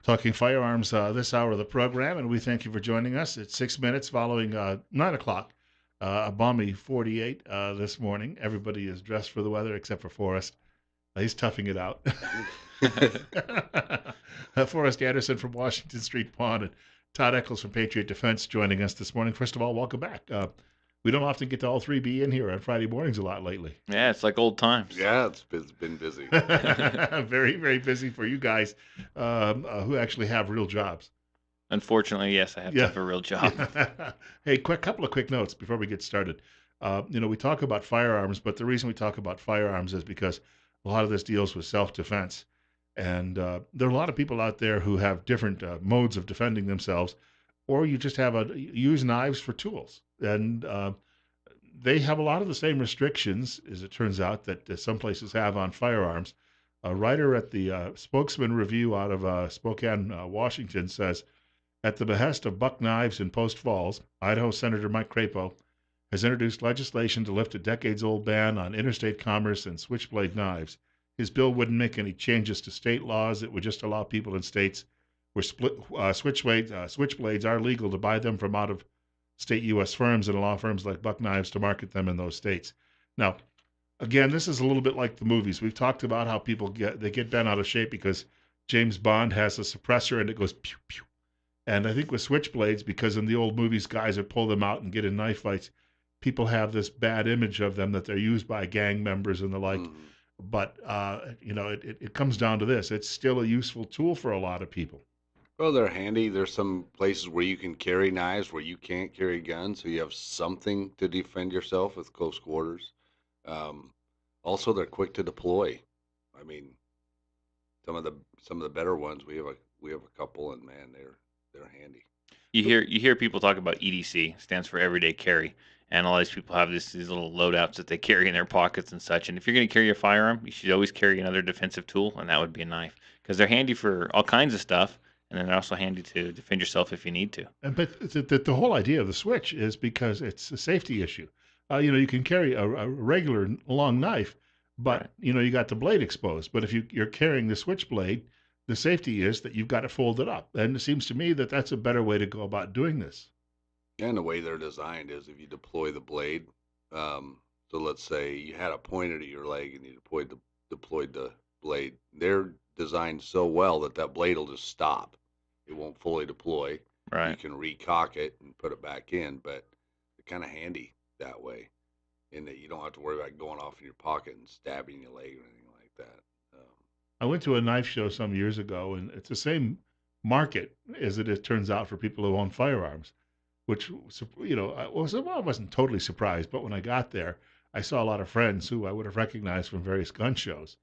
talking firearms this hour of the program, and we thank you for joining us. It's 6 minutes following 9 o'clock, a balmy 48 this morning. Everybody is dressed for the weather except for Forrest. He's toughing it out. Forrest Anderson from Washington Street Pawn and Todd Eccles from Patriot Defense joining us this morning. First of all, welcome back. We don't often get to all three be in here on Friday mornings a lot lately. Yeah, it's like old times. Yeah, it's been busy. Very, very busy for you guys who actually have real jobs. Unfortunately, yes, I have to have a real job. Hey, couple of quick notes before we get started. We talk about firearms, but the reason we talk about firearms is because a lot of this deals with self-defense. And there are a lot of people out there who have different modes of defending themselves, or you just use knives for tools. And they have a lot of the same restrictions, as it turns out, that some places have on firearms. A writer at the Spokesman Review out of Spokane, Washington says, at the behest of Buck Knives in Post Falls, Idaho Senator Mike Crapo has introduced legislation to lift a decades-old ban on interstate commerce and switchblade knives. His bill wouldn't make any changes to state laws. It would just allow people in states where switchblades are legal to buy them from out-of-state U.S. firms and allow firms like Buck Knives to market them in those states. Now, again, this is a little bit like the movies. We've talked about how people get bent out of shape because James Bond has a suppressor and it goes pew pew. And I think with switchblades, because in the old movies, guys would pull them out and get in knife fights, people have this bad image of them that they're used by gang members and the like. Mhm. But, it comes down to this. It's still a useful tool for a lot of people. Well, they're handy. There's some places where you can carry knives where you can't carry guns, so you have something to defend yourself with close quarters. Um, Also, they're quick to deploy. I mean, some of the better ones we have a couple, and man, they're handy. You hear people talk about EDC, stands for everyday carry, and a lot of these people have these little loadouts that they carry in their pockets and such. And if you're going to carry a firearm, you should always carry another defensive tool, and that would be a knife, because they're handy for all kinds of stuff, and then they're also handy to defend yourself if you need to. But the whole idea of the switch is because it's a safety issue. You can carry a regular long knife, Right. but you got the blade exposed. But if you're carrying the switchblade, the safety is that you've got it folded up. And it seems to me that that's a better way to go about doing this. And the way they're designed is if you deploy the blade, so let's say you had it pointed at your leg and you deployed the blade. They're designed so well that that blade will just stop. It won't fully deploy. You Right. can recock it and put it back in, but it's kind of handy that way, in that you don't have to worry about going off in your pocket and stabbing your leg or anything like that. I went to a knife show some years ago, and it's the same market as it turns out for people who own firearms, which, I wasn't totally surprised, but when I got there, I saw a lot of friends who I would have recognized from various gun shows,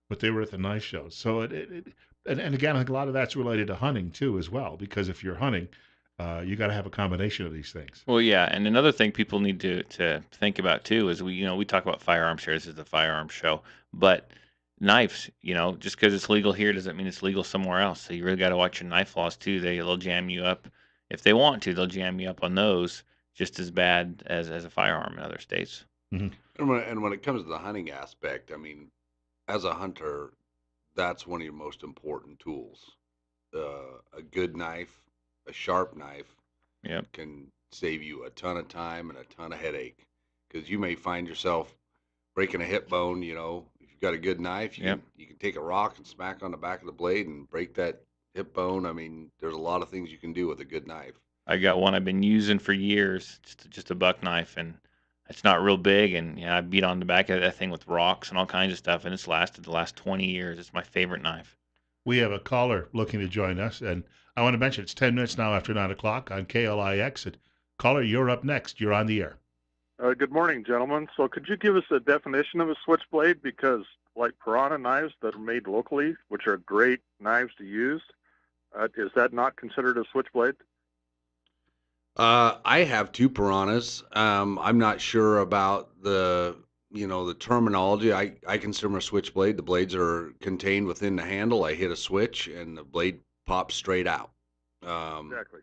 but they were at the knife shows. So and again, I think a lot of that's related to hunting too, as well, because if you're hunting, you got to have a combination of these things. Well, yeah, and another thing people need to think about too is we talk about firearms here. This is a firearm show, but knives, just because it's legal here doesn't mean it's legal somewhere else. So you really got to watch your knife laws too. They'll jam you up if they want to. They'll jam you up on those just as bad as a firearm in other states. Hmm. And when it comes to the hunting aspect, I mean, as a hunter, that's one of your most important tools. A good knife, a sharp knife, Yep. can save you a ton of time and a ton of headache, because you may find yourself breaking a hip bone. If you've got a good knife, you Yep. can you can take a rock and smack on the back of the blade and break that hip bone. I mean, there's a lot of things you can do with a good knife. I got one I've been using for years, just a buck knife, and it's not real big. And I beat on the back of that thing with rocks and all kinds of stuff, and it's lasted the last 20 years. It's my favorite knife. We have a caller looking to join us, and I want to mention it's 10 minutes now after 9 o'clock on KLIX. And caller, you're up next. You're on the air. Good morning, gentlemen. So could you give us a definition of a switchblade? Because like piranha knives that are made locally, which are great knives to use, is that not considered a switchblade? I have two piranhas. I'm not sure about the terminology. I consider them a switchblade. The blades are contained within the handle. I hit a switch and the blade pops straight out. Exactly.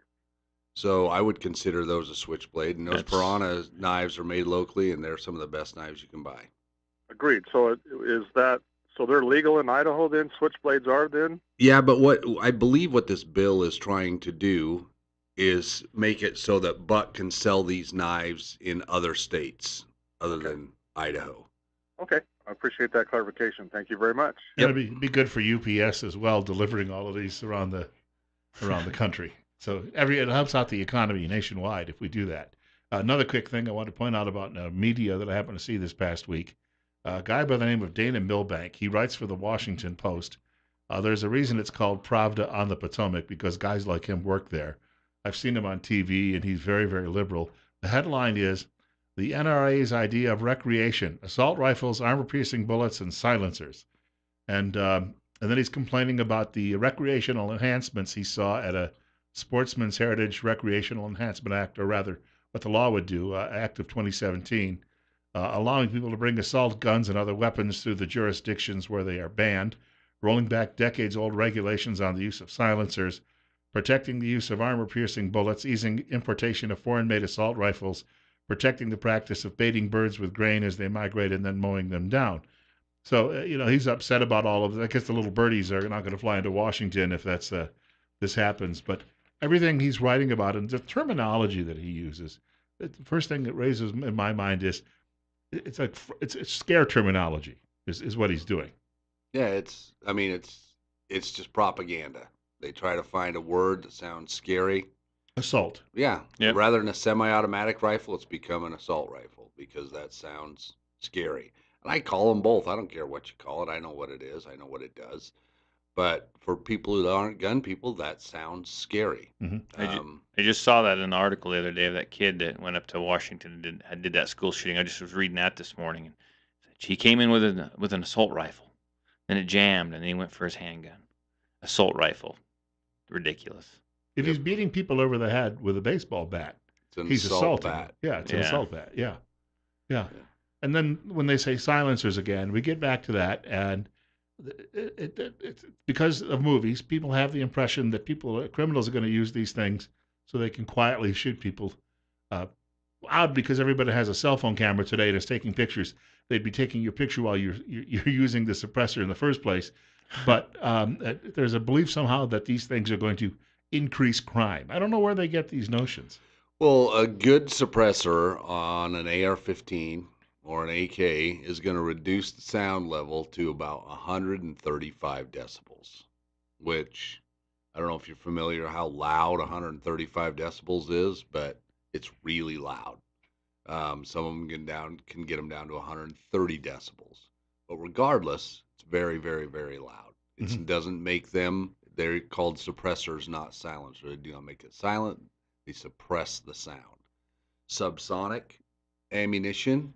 So I would consider those a switchblade. And those That's piranha knives are made locally, and they're some of the best knives you can buy. Agreed. So is that So they're legal in Idaho then? Switchblades are then? Yeah, but what I believe what this bill is trying to do is make it so that Buck can sell these knives in other states other Okay. than Idaho. Okay. I appreciate that clarification. Thank you very much. And Yep. it'd be good for UPS as well, delivering all of these around the country. So it helps out the economy nationwide if we do that. Another quick thing I want to point out about media that I happened to see this past week. A guy by the name of Dana Milbank. He writes for the Washington Post. There's a reason it's called Pravda on the Potomac because guys like him work there. I've seen him on TV, and he's very, very liberal. The headline is the NRA's idea of recreation: assault rifles, armor-piercing bullets, and silencers. And then he's complaining about the recreational enhancements he saw at a Sportsman's Heritage Recreational Enhancement Act, or rather, what the law would do, Act of 2017, allowing people to bring assault guns and other weapons through the jurisdictions where they are banned, rolling back decades-old regulations on the use of silencers, protecting the use of armor-piercing bullets, easing importation of foreign-made assault rifles, protecting the practice of baiting birds with grain as they migrate and then mowing them down. So, he's upset about all of that. I guess the little birdies are not going to fly into Washington if this happens. But everything he's writing about and the terminology that he uses, the first thing that raises in my mind is it's scare terminology is what he's doing. Yeah, it's just propaganda. They try to find a word that sounds scary. Assault. Yeah. Yep. Rather than a semi-automatic rifle, it's become an assault rifle because that sounds scary. And I call them both. I don't care what you call it. I know what it is. I know what it does. But for people who aren't gun people, that sounds scary. Mhm. I just saw that in an article the other day of that kid that went up to Washington and did that school shooting. I just was reading that this morning, and he came in with an assault rifle, then it jammed, and then he went for his handgun. Assault rifle, ridiculous. If Yep. he's beating people over the head with a baseball bat, It's an he's assault assaulting bat. them. Yeah, it's an Yeah. assault bat. Yeah. Yeah. And then when they say silencers again, we get back to that, and it's because of movies, people have the impression that criminals are going to use these things so they can quietly shoot people. Odd because everybody has a cell phone camera today and is taking pictures. They'd be taking your picture while you're using the suppressor in the first place. But there's a belief somehow that these things are going to increase crime. I don't know where they get these notions. Well, a good suppressor on an AR-15 or an AK is going to reduce the sound level to about 135 decibels, which I don't know if you're familiar how loud 135 decibels is, but it's really loud. Some of them can get them down to 130 decibels. But regardless, it's very, very, very loud. It doesn't make them, they're called suppressors, not silencers. They do not make it silent. They suppress the sound. Subsonic ammunition,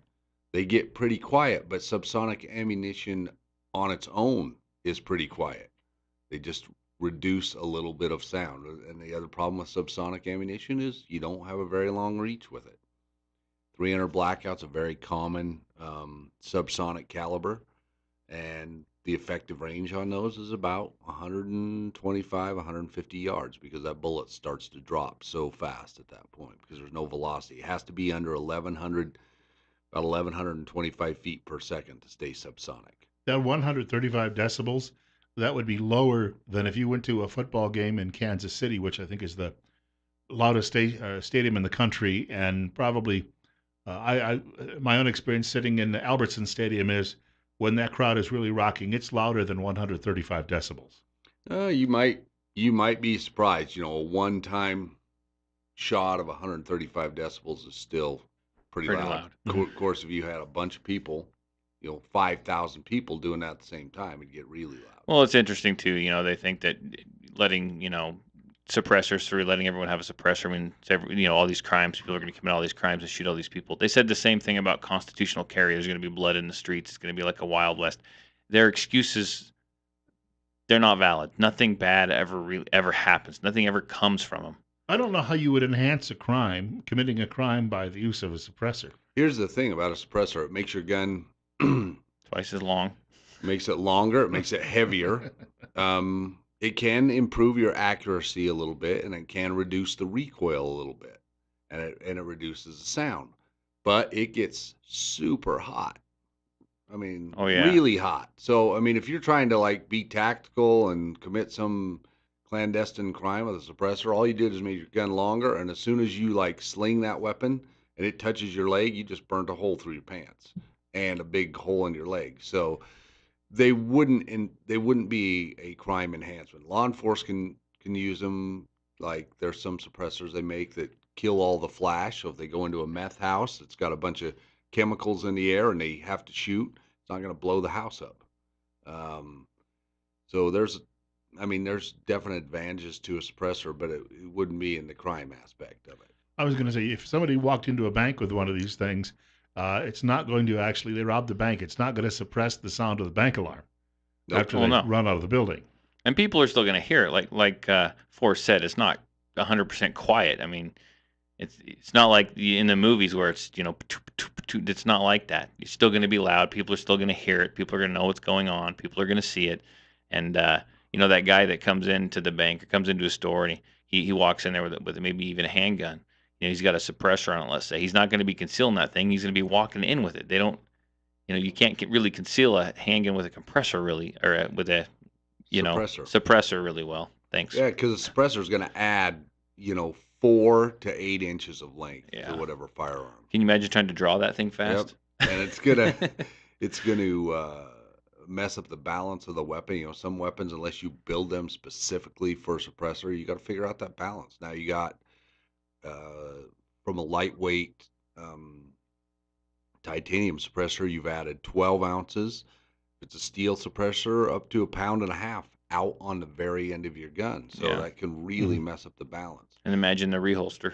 they get pretty quiet, but subsonic ammunition on its own is pretty quiet. They just reduce a little bit of sound. And the other problem with subsonic ammunition is you don't have a very long reach with it. 300 Blackout's a very common subsonic caliber, and the effective range on those is about 125, 150 yards because that bullet starts to drop so fast at that point because there's no velocity. It has to be under 1100, about 1125 feet per second to stay subsonic. That 135 decibels, that would be lower than if you went to a football game in Kansas City, which I think is the loudest stadium in the country, and probably my own experience sitting in the Albertson Stadium is when that crowd is really rocking, it's louder than 135 decibels. You might be surprised. A one-time shot of 135 decibels is still pretty loud. Of course, if you had a bunch of people, 5,000 people doing that at the same time, it'd get really loud. Well, it's interesting too. They think that letting suppressors through, letting everyone have a suppressor, all these crimes, people are going to commit all these crimes and shoot all these people. They said the same thing about constitutional carry. There's going to be blood in the streets. It's going to be like a Wild West. Their excuses, they're not valid. Nothing bad ever happens. Nothing ever comes from them. I don't know how you would enhance committing a crime by the use of a suppressor. Here's the thing about a suppressor. It makes your gun twice as long. Makes it longer. It makes it heavier. It can improve your accuracy a little bit, and it can reduce the recoil a little bit, and it reduces the sound. But it gets super hot. I mean, Oh yeah. really hot. So, I mean, if you're trying to like be tactical and commit some clandestine crime with a suppressor, all you did is made your gun longer, and as soon as you like sling that weapon and it touches your leg, you just burnt a hole through your pants and a big hole in your leg. So they wouldn't be a crime enhancement. Law enforcement can use them. Like there's some suppressors they make that kill all the flash. So if they go into a meth house, it's got a bunch of chemicals in the air and they have to shoot, it's not going to blow the house up. Um, so there's definite advantages to a suppressor, but it wouldn't be in the crime aspect of it. I was going to say, if somebody walked into a bank with one of these things, it's not going to actually, they robbed the bank, it's not going to suppress the sound of the bank alarm Nope. after Well, they no. run out of the building. And people are still going to hear it. Like Forrest said, it's not 100% quiet. I mean, it's not like in the movies where it's it's not like that. It's still going to be loud. People are still going to hear it. People are going to know what's going on. People are going to see it. And that guy that comes into the bank or comes into a store and he walks in there with maybe even a handgun. He's got a suppressor on it. Let's say he's not going to be concealing that thing. He's going to be walking in with it. They don't. You can't really conceal a handgun with a compressor really, or with a suppressor really well. Thanks. Yeah, because the suppressor is going to add 4 to 8 inches of length to whatever firearm. Can you imagine trying to draw that thing fast? Yep. And it's gonna mess up the balance of the weapon. Some weapons, unless you build them specifically for a suppressor, you got to figure out that balance. Now you got from a lightweight titanium suppressor, you've added 12 ounces. If it's a steel suppressor, up to 1.5 pounds out on the very end of your gun. So that can really mess up the balance. And imagine the reholster.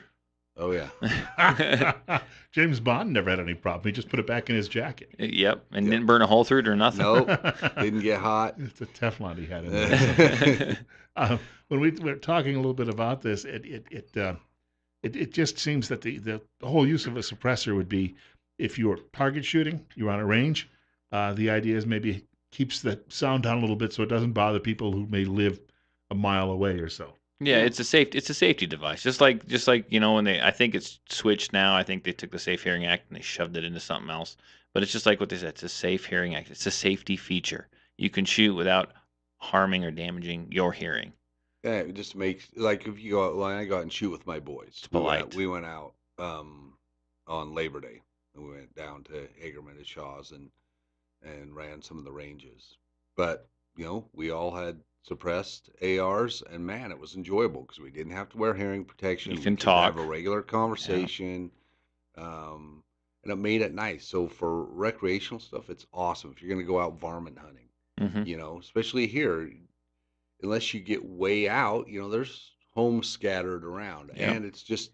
Oh, yeah. James Bond never had any problem. He just put it back in his jacket. Yep. And didn't burn a hole through it or nothing. Nope. Didn't get hot. It's a Teflon he had in there. When we were talking a little bit about this, it just seems that the whole use of a suppressor would be if you're target shooting, you're on a range. The idea is maybe keeps the sound down a little bit so it doesn't bother people who may live a mile away or so. Yeah, it's a safety device. Just like when I think it's switched now. I think they took the Safe Hearing Act and they shoved it into something else. But it's just like what they said. It's a Safe Hearing Act. It's a safety feature. You can shoot without harming or damaging your hearing. Yeah, it just makes like if you go out, when I go out and shoot with my boys. It's polite. We went out on Labor Day and we went down to Hagerman and Shaw's and ran some of the ranges. But we all had suppressed ARs, and man, it was enjoyable because we didn't have to wear hearing protection. You can we could talk, have a regular conversation, and it made it nice. So for recreational stuff, it's awesome. If you're going to go out varmint hunting, especially here, unless you get way out, there's homes scattered around, and it's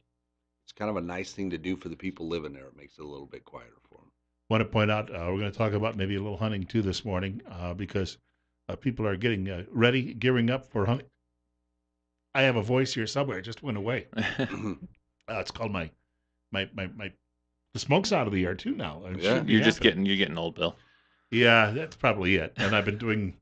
kind of a nice thing to do for the people living there. It makes it a little bit quieter for them. I want to point out we're going to talk about maybe a little hunting too this morning because people are getting ready, gearing up for hunting. I have a voice here somewhere. It just went away. It's called my the smoke's out of the air too now. You're getting old, Bill. Yeah, that's probably it. And I've been doing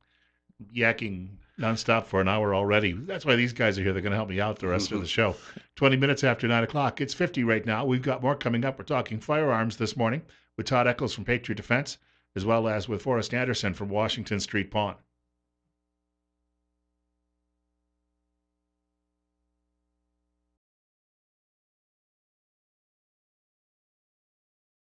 yakking nonstop for an hour already. That's why these guys are here. They're going to help me out the rest of the show. 20 minutes after 9 o'clock. It's 50 right now. We've got more coming up. We're talking firearms this morning with Todd Eccles from Patriot Defense, as well as with Forrest Anderson from Washington Street Pawn.